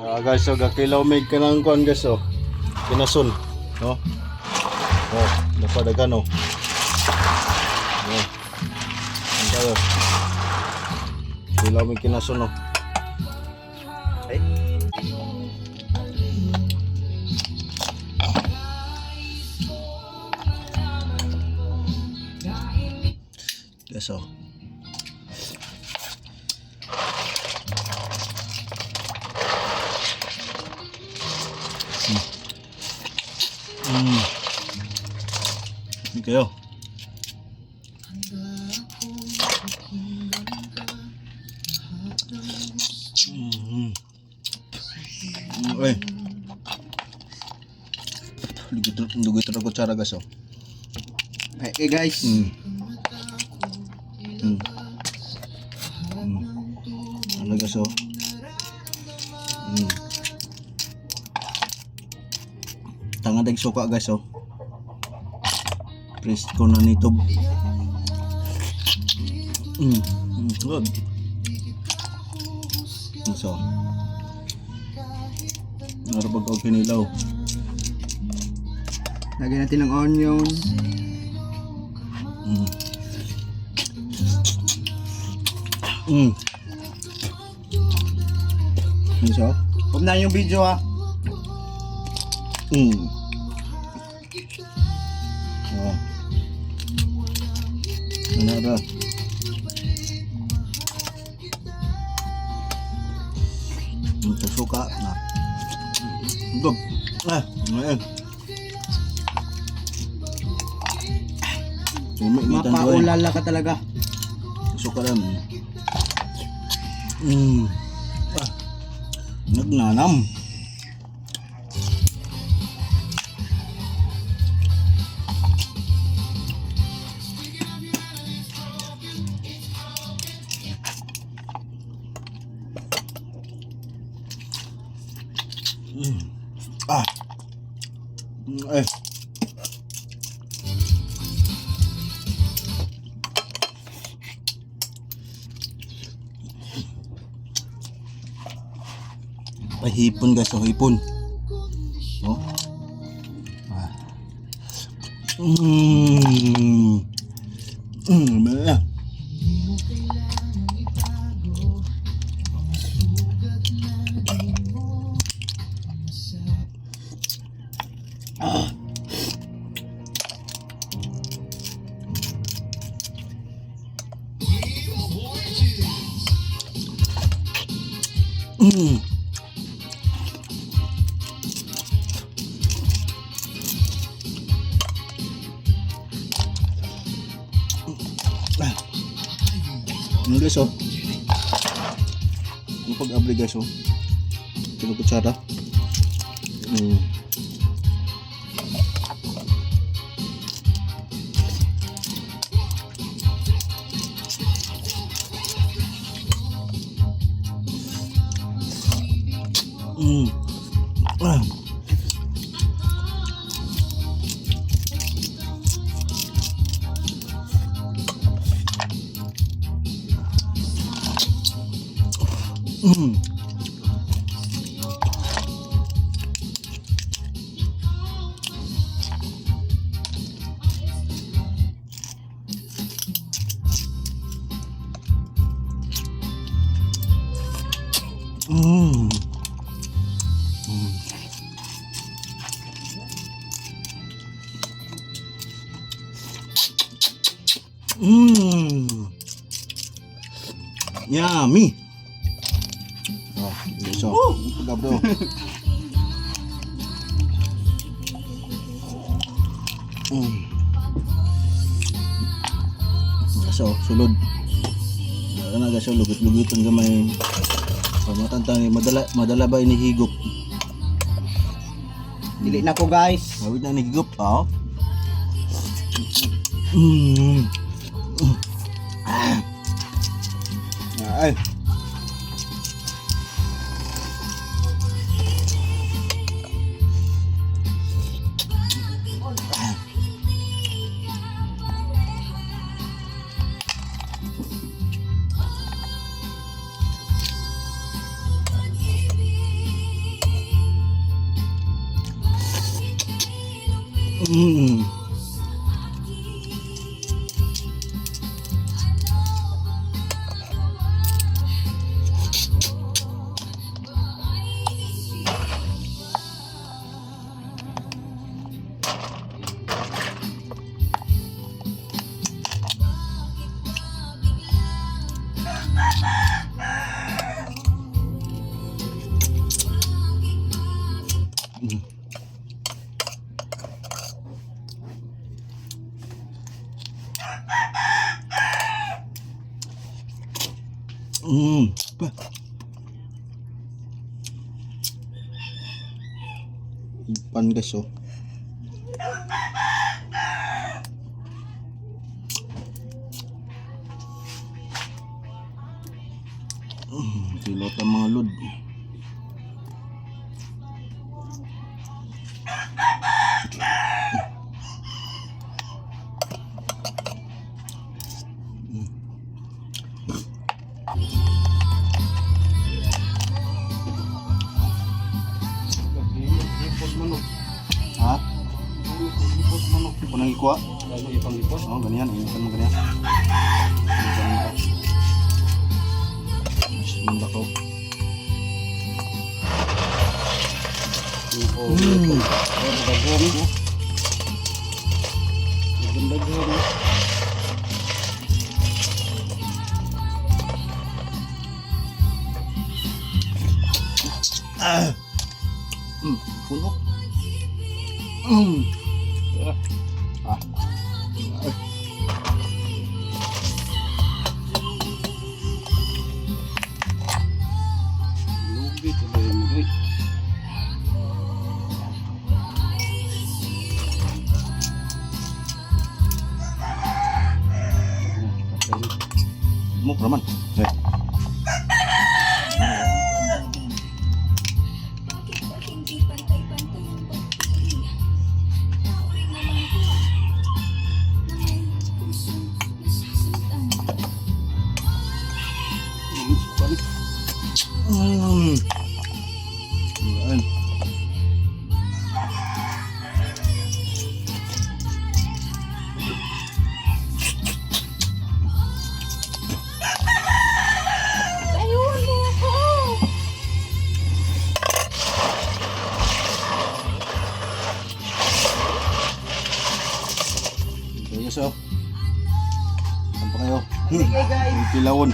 Guys, so gakilaw may ka ng kuan guys, oh. Kinasun, no? Oh, napadagan, oh. Oh. Ang tayo. Kilaw may kinasun, oh. Ay. Guys, oh. Okay, oh. Okay. Dugit na kutsara guys, oh. Okay guys. Ano guys, oh. Tanga dag suka guys, oh. Press ko na nitob. Good. So. Narabag ko kinilaw. Lagyan natin ng onion. So. Huwag na yung video ha. Oh. Ano ba? Suka na. Dog. Ngayon. Mapaulala ka talaga. Suka lang. Nagnanam. Eh. Ay, hipon guys, oh, hipon. Oh. Mala. Ano guys, oh. Ano pag-abri guys, oh. Ito kutsara. Yummy. Oh, so, pagabro. So, sulod. Ano guys, so lugot-lugitan gamay. So, matantang madala ba inihigop? Dili na ko guys. Hawid na inihigop, oh. Ay. Mm. Pa. Ipan guys oh. Silot ang mga lod. Ha? Punang ikuha? Oh, ganyan. Initan mo ganyan. Mas munda ko. Puno. Mo raman. Ayan. Ayun mo ako! Ayos oh. Saan pa kayo? Okay guys. Kilawon.